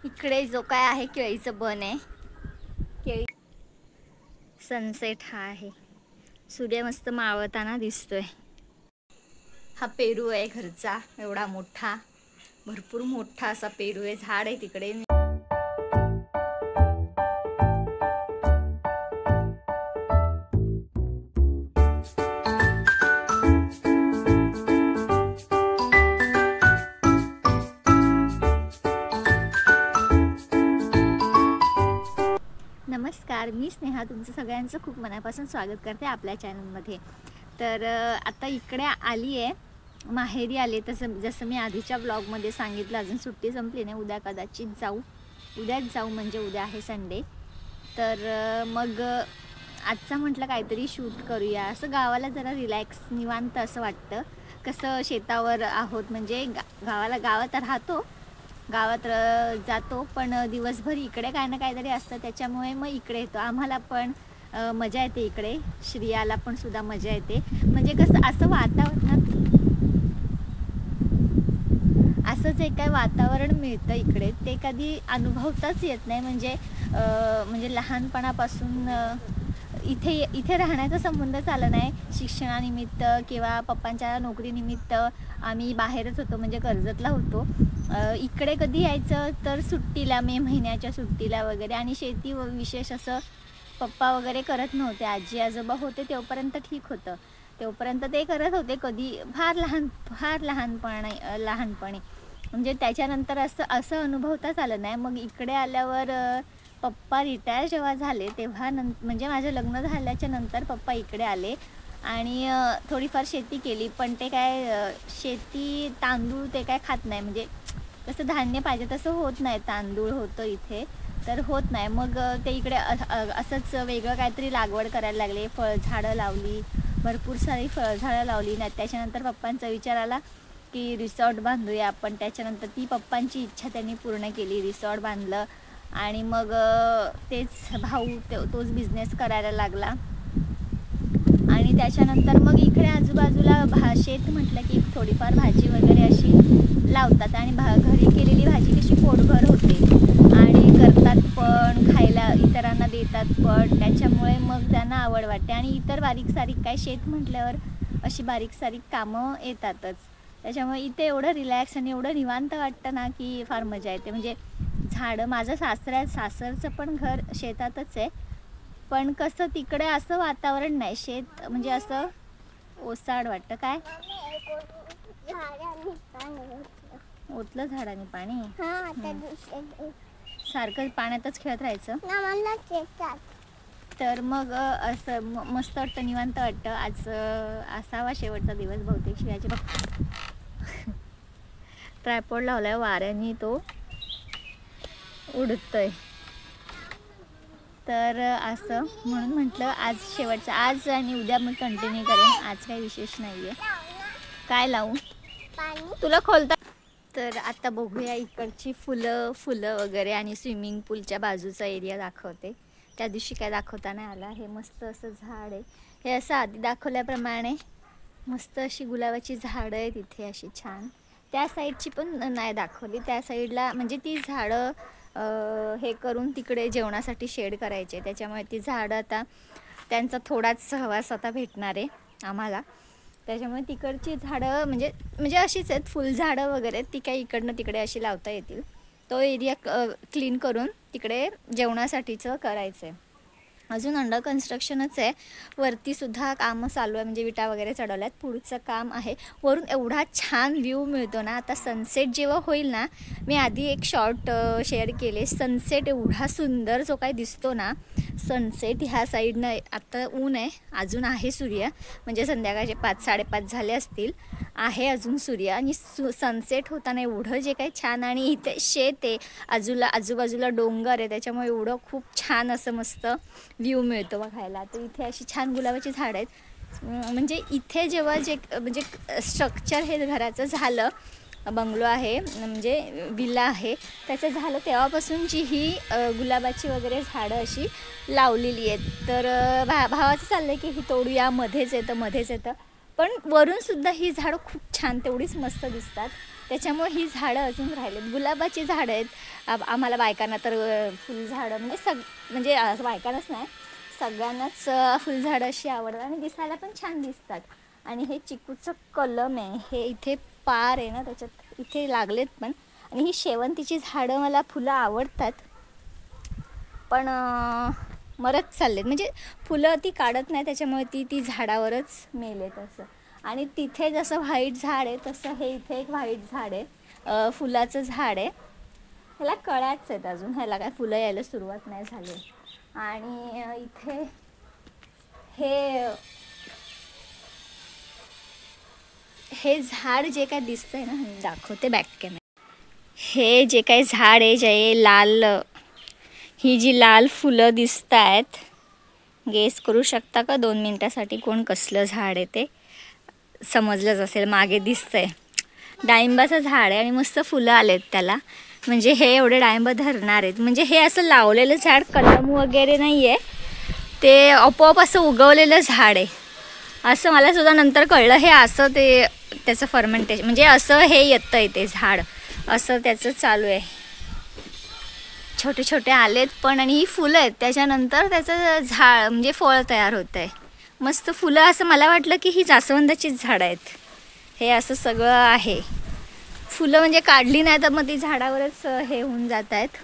इकडे जो काय आहे केळीचं बन आहे, केळी सनसेट हा आहे, सूर्य मस्त मावळताना दिसतोय। हा पेरू आहे घरचा, एवढा मोठा, भरपूर मोठा असा पेरू आहे, झाड आहे तिकडे। नमस्कार, मी स्नेहा तुमचं सगळ्यांचं खूप मनापासून स्वागत करते आपल्या चॅनलमध्ये। तर आता इकडे आली आहे, माहेरी आले। तसं जसं मी आधीच्या ब्लॉगमध्ये सांगितलं, अजून सुट्टी संपली नाही, उद्या कदाचित जाऊ, उद्याच जाऊ, म्हणजे उद्या आहे संडे। तर मग आजचा म्हटलं काहीतरी शूट करूया, असं गावाला जरा रिलॅक्स निवांत असं वाटतं। कसं शेतावर आहोत, म्हणजे गावात राहतो, गावात जातो, पण दिवसभर इकडे काय ना काहीतरी असतं, त्याच्यामुळे मग इकडे येतो। आम्हाला पण मजा येते इकडे, श्रियाला पण सुद्धा मजा येते। म्हणजे कसं असं वातावरणात असंच एक काय वातावरण मिळतं इकडे, ते कधी अनुभवताच येत नाही। म्हणजे लहानपणापासून इथे राहण्याचा संबंधच आला नाही। शिक्षणानिमित्त किंवा पप्पांच्या नोकरीनिमित्त आम्ही बाहेरच होतो, म्हणजे कर्जतला होतो। इकडे कधी यायचं तर सुट्टीला, मे महिन्याच्या सुट्टीला वगैरे। आणि शेती विशेष असं पप्पा वगैरे करत नव्हते, आजी आजोबा होते तेव्हापर्यंत ठीक होतं, तेव्हापर्यंत ते करत होते। कधी फार लहानपणी, म्हणजे त्याच्यानंतर असं अनुभवताच आलं नाही। मग इकडे आल्यावर पप्पा रिटायर जेव्हा झाले तेव्हा म्हणजे माझं लग्न झाल्याच्या नंतर पप्पा इकडे आले आणि थोडीफार शेती केली। पण ते काय शेती तांदूळ ते काय खात नाही, म्हणजे कसं धान्य पाहिजे तसं होत नाही, तांदूळ होतं इथे तर होत नाही। मग ते इकडे असंच वेगळं काहीतरी लागवड करायला लागले, फळझाडं लावली, भरपूर सारी फळझाडं लावली ना। त्याच्यानंतर पप्पांचा विचार आला की रिसॉर्ट बांधूया आपण। त्याच्यानंतर ती पप्पांची इच्छा त्यांनी पूर्ण केली, रिसॉर्ट बांधलं। आणि मग तेच भाऊ तोच बिझनेस करायला लागला। आणि त्याच्यानंतर मग इकडे आजूबाजूला शेत म्हटलं की थोडीफार भाजी वगैरे अशी लावतात, आणि घरी केलेली भाजी कशी पोटभर होते आणि करतात पण, खायला इतरांना देतात पण, त्याच्यामुळे मग त्यांना आवड वाटते। आणि इतर बारीक सारीक काय शेत म्हटल्यावर अशी बारीक सारीक कामं येतातच, त्याच्यामुळे इथे एवढं रिलॅक्स आणि एवढं निवांत वाटतं ना की फार मजा येते। म्हणजे झाडं, माझं सासरचं पण घर शेतातच आहे, पण कसं तिकडे असं वातावरण नाही, शेत म्हणजे असं ओसाड वाटतं। काय ओतलं झाडाने पाणी, सारखं पाण्यातच खेळत राहायचं। तर मग असं मस्त वाटतं, निवांत वाटतं। आज असावा शेवटचा दिवस बहुतेक। शिवाजी बघ ट्रायपॉड लावलाय, वाऱ्याने तो उडतोय। तर असं म्हणून म्हटलं आज शेवटचं, आज आणि उद्या मी कंटिन्यू करेन, आज काही विशेष नाही आहे। काय लावू तुला खोलता? तर आता बघूया इकडची फुलं वगैरे आणि स्विमिंग पूलच्या बाजूचा एरिया दाखवते। त्या दिवशी काय दाखवता नाही आला। हे मस्त असं झाड आहे, हे असं आधी दाखवल्याप्रमाणे मस्त अशी गुलाबाची झाडं आहेत इथे अशी छान। त्या साईडची पण नाही दाखवली, त्या साईडला म्हणजे ती झाडं हे करून तिकडे जेवणासाठी शेड करायचे, त्याच्यामुळे ती झाडं आता त्यांचा थोडाच सहवास आता भेटणार आहे आम्हाला। त्याच्यामुळे तिकडची झाडं म्हणजे अशीच आहेत, फुलझाडं वगैरे, ती काही इकडनं तिकडे अशी लावता येतील। तो एरिया क्लीन करून तिकडे जेवणासाठीचं करायचं आहे। अजून अंडर कन्स्ट्रक्शनच आहे, वरती सुद्धा कामं चालू आहे, म्हणजे विटा वगैरे चढवल्यात, पुढचं काम आहे। वरून एवढा छान व्ह्यू मिळतो ना, आता सनसेट जेव्हा होईल ना, मी आधी एक शॉर्ट शेअर केले, सनसेट एवढा सुंदर जो काही दिसतो ना सनसेट ह्या साईडनं। आता ऊन आहे, अजून आहे सूर्य, म्हणजे संध्याकाळचे 5-5:30 झाले असतील, आहे अजून सूर्य, आणि सनसेट होताना एवढं जे काही छान। आणि इथे शेत आहे, आजूबाजूला डोंगर आहे, त्याच्यामुळे एवढं खूप छान असं मस्त व्ह्यू मिळतो बघायला। तर इथे अशी छान गुलाबाची झाडं आहेत। म्हणजे इथे जेव्हा म्हणजे स्ट्रक्चर हे घराचं झालं, बंगलो आहे म्हणजे विला आहे, त्याचं झालं तेव्हापासून जी ही गुलाबाची वगैरे झाडं अशी लावलेली आहेत। तर भावाचं चाललं आहे की ही तोडूया, मध्येच येतं, पण वरून सुद्धा ही झाडं खूप छान तेवढीच मस्त दिसतात. त्याच्यामुळे ही झाडं अजून राहिलेत. गुलाबाची झाडं आहेत. आम्हाला बायकांना तर फुलझाडं म्हणजे असं बायकांनाच नाही, सगळ्यांनाच फुलझाडं अशी आवडतात आणि दिसायला पण छान दिसतात. आणि हे चिकूचं कलम आहे, हे इथे पार आहे ना त्याच्यात इथे लागलेत पण. आणि ही शेवंतीची झाडं मला फुलं आवडतात, पण मरत चाललेत. म्हणजे फुलं ती काढत नाही, त्याच्यामुळे ती झाडावरच मेलेत असं. आणि तिथे जसं व्हाईट झाड आहे तसं हे इथे एक व्हाईट झाड आहे, फुलाचं झाड आहे. ह्याला कळ्याच आहेत अजून, ह्याला काय फुलं यायला सुरुवात नाही झाली. आणि इथे हे झाड जे काय दिसतंय ना, मी दाखवते बॅक कॅमेरा. हे जे काही झाड आहे, जे लाल, ही जी लाल फुलं दिसत आहेत, गेस करू शकता का 2 मिनिटासाठी कोण कसलं झाड आहे ते? समजलंच असेल, मागे दिसतंय डाळिंबाचं झाड आहे आणि मस्त फुलं आलेत त्याला. म्हणजे हे एवढे डाळिंब धरणार आहेत. म्हणजे हे असं लावलेलं झाड, कलम वगैरे नाही आहे, ते आपोआप असं उगवलेलं झाड आहे असं मला सुद्धा नंतर कळलं. हे असं ते त्याचं फर्मेंटेशन, म्हणजे असं हे येतं आहे ते झाड, असं त्याचं चालू आहे. छोटे छोटे आलेत पण, आणि ही फुलं आहेत, त्याच्यानंतर त्याचं झाड म्हणजे फळ तयार होतं आहे. मस्त फुलं. असं मला वाटलं की ही जास्वंदाचीच झाडं आहेत. हे असं सगळं आहे. फुलं म्हणजे काढली नाही तर मग ती झाडावरच हे होऊन जात आहेत.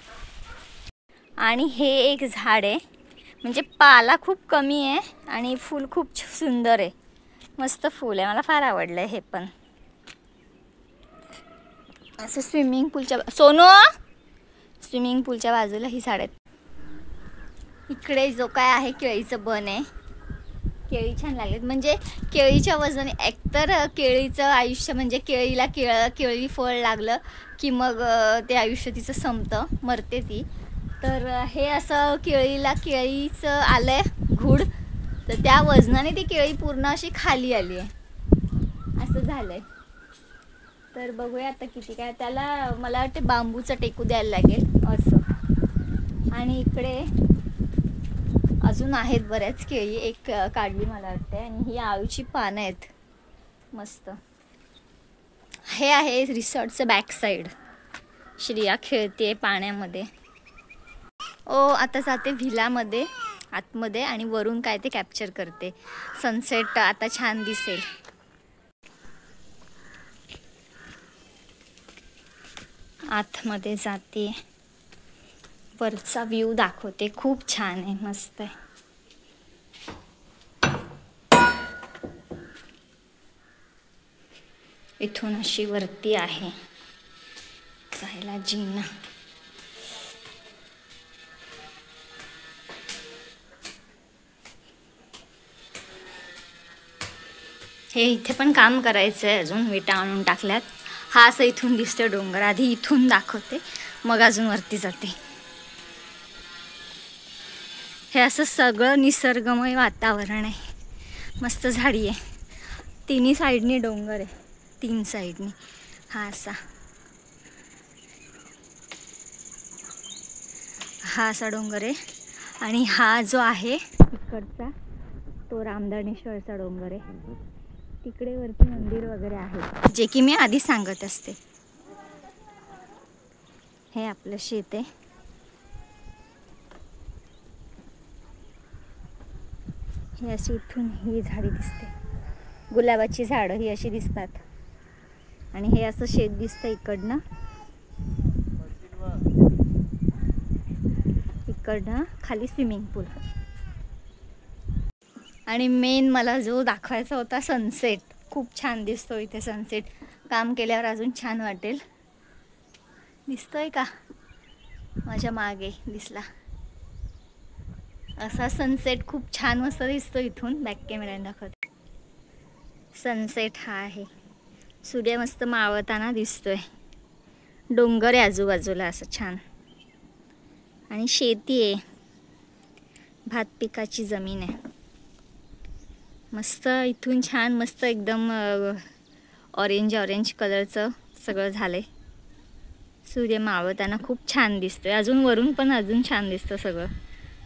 आणि हे एक झाड आहे, म्हणजे पाला खूप कमी आहे आणि फूल खूप सुंदर आहे. मस्त फूल आहे, मला फार आवडलं आहे हे पण. असं स्विमिंग पूलच्या बाजूला ही झाड आहेत. इकडे जो काय आहे केळीचं बन आहे. केळी छान लागलेत. म्हणजे केळीच्या वजने, एकतर केळीचं आयुष्य म्हणजे केळीला केळी फळ लागलं की मग ते आयुष्य तिचं संपतं, मरते ती. तर हे असं केळीचं आलं आहे घूड, तर त्या वजनाने ती केळी पूर्ण अशी खाली आली आहे, असं झालं आहे. तर बघूया आता किती काय. त्याला मला वाटते बांबूचं टेकू द्यायला लागेल असं. आणि इकडे अजून आहेत बऱ्याच केळी, एक काढली मला वाटते. आणि ही आळूची पानं आहेत मस्त. हे आहे रिसॉर्टचं बॅक साईड. श्रिया खेळते पाण्यामध्ये. आता जाते व्हिलामध्ये आतमध्ये आणि वरून काय ते कॅप्चर करते. सनसेट आता छान दिसेल. आतमध्ये जाते, वरचा व्ह्यू दाखवते. खूप छान आहे, मस्त आहे. इथून अशी वरती आहे जायला जिना. हे इथे पण काम करायचं आहे अजून, विटा आणून टाकल्यात. हा असं इथून दिसतोय डोंगर. आधी इथून दाखवते, मग अजून वरती जाते. हे असं सगळं निसर्गमय वातावरण आहे. मस्त झाडी आहे, तिन्ही साईडनी डोंगर आहे, 3 साईडनी. हा असा डोंगर आहे. आणि हा जो आहे इकडचा तो रामधनेश्वरचा डोंगर आहे. तिकडे वरती मंदिर वगैरे आहे, जे की मी आधी सांगत असते. हे आपलं शेत आहे. ही अशी इथून ही झाडी दिसते, गुलाबाची झाडं ही अशी दिसतात. आणि हे असं शेत दिसतं इकडनं. इकडनं खाली स्विमिंग पूल. आणि मेन मला जो दाखवायचा होता सनसेट, खूप छान दिसतो इथे सनसेट. काम केल्यावर अजून छान वाटेल. दिसतोय का? माझ्या मागे दिसला असा सनसेट. खूप छान मस्त दिसतो इथून, बॅक कॅमेऱ्याने दाखवते. सनसेट हा आहे. सूर्य मस्त मावळताना दिसतोय. डोंगर आहे आजूबाजूला असं छान. आणि शेती आहे, भात पिकाची जमीन आहे. मस्त इथून छान मस्त एकदम ऑरेंज कलरचं सगळं झालंय. सूर्य मावळताना खूप छान दिसतोय. अजून वरून पण अजून छान दिसतं सगळं.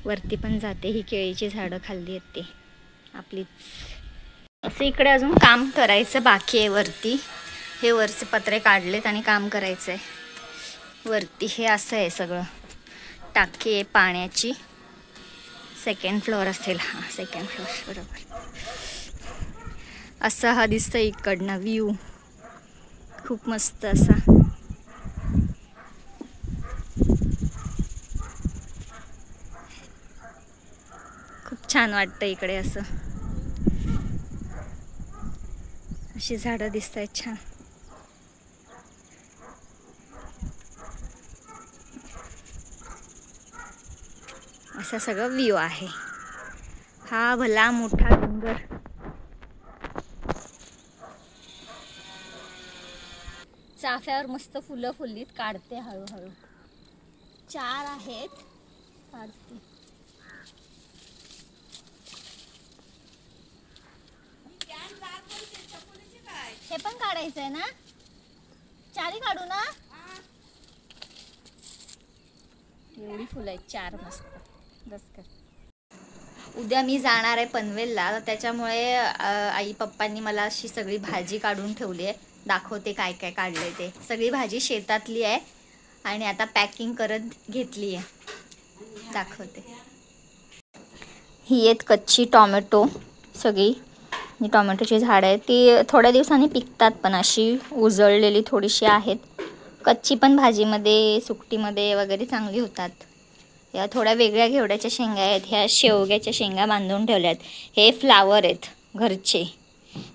वरती पण जाते. ही केळीची झाडं खाल्ली आहेत ते आपलीच. असं इकडे अजून काम करायचं बाकी आहे वरती. हे वरचे पत्रे काढलेत आणि काम करायचं आहे वरती. हे असं आहे सगळं, टाकी आहे पाण्याची. सेकंड फ्लोअर असेल, हां सेकंड फ्लोअर बरोबर. असा हा दिसतं इकडनं व्ह्यू, खूप मस्त असा. खूप छान वाटतं इकडे असं, अशी झाडं दिसत आहेत छान. असा सगळं व्ह्यू आहे. हा भला मोठा डोंगर. चाफ्यावर मस्त फुलं फुललीत, काढते हळूहळू. 4 आहेत, काढते. हे पण काढायचं आहे ना, 4 काढू ना. एवढी फुलं आहेत, 4 मस्त. बस कर. उद्या मी जाणार आहे पनवेलला, त्याच्यामुळे आई पप्पांनी मला अशी सगळी भाजी काढून ठेवली आहे. दाखवते काय काय काढलंय ते. सगळी भाजी शेतातली आहे आणि आता पॅकिंग करत घेतली आहे, दाखवते. ही आहेत कच्ची टॉमॅटो सगळी. ही टॉमॅटोची झाडं आहेत, ती थोड्या दिवसांनी पिकतात, पण अशी उजळलेली थोडीशी आहेत. कच्ची पण भाजीमध्ये सुकटीमध्ये वगैरे चांगली होतात. या थोड्या वेगळ्या घेवड्याच्या शेंगा आहेत, ह्या शेवग्याच्या शेंगा बांधून ठेवल्या आहेत. हे फ्लावर आहेत घरचे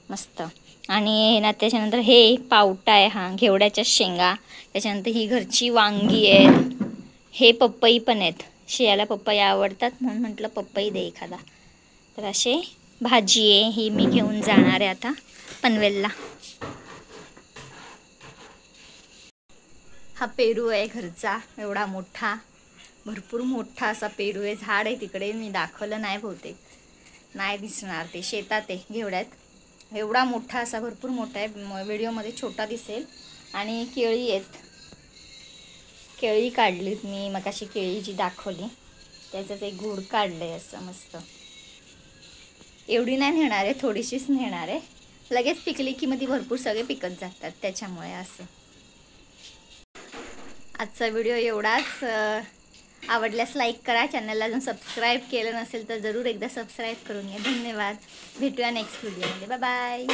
मस्त. आणि ना त्याच्यानंतर हे पावटा आहे, हा घेवड्याच्या शेंगा. त्याच्यानंतर ही घरची वांगी आहेत. हे पपई पण आहेत, शियाला पपई आवडतात म्हणून म्हटलं पपई दे एखादा. तर असे भाजी आहे, ही मी घेऊन जाणार आहे आता पनवेलला. हा पेरू आहे घरचा, एवढा मोठा, भरपूर मोठा असा पेरू आहे. झाड आहे तिकडे, मी दाखवलं नाही, बहुतेक नाही दिसणार, ते शेतात आहे घेवड्यात. एवढा मोठा असा, भरपूर मोठा आहे, व्हिडिओमध्ये छोटा दिसेल. आणि केळी आहेत, केळी काढलीत मी मगाशी, केळी जी दाखवली त्याच्यात एक घूड काढलंय असं मस्त. एवढी नाही नेणार आहे, थोडीशीच नेणार आहे. लगेच पिकली की मग ती भरपूर सगळे पिकत जातात, त्याच्यामुळे असं. आजचा व्हिडिओ एवढाच. आवडल्यास लाईक करा, चॅनलला अजून सबस्क्राईब केलं नसेल तर जरूर एकदा सबस्क्राईब करून घ्या. धन्यवाद. भेटूया नेक्स्ट व्हिडिओमध्ये. Bye bye.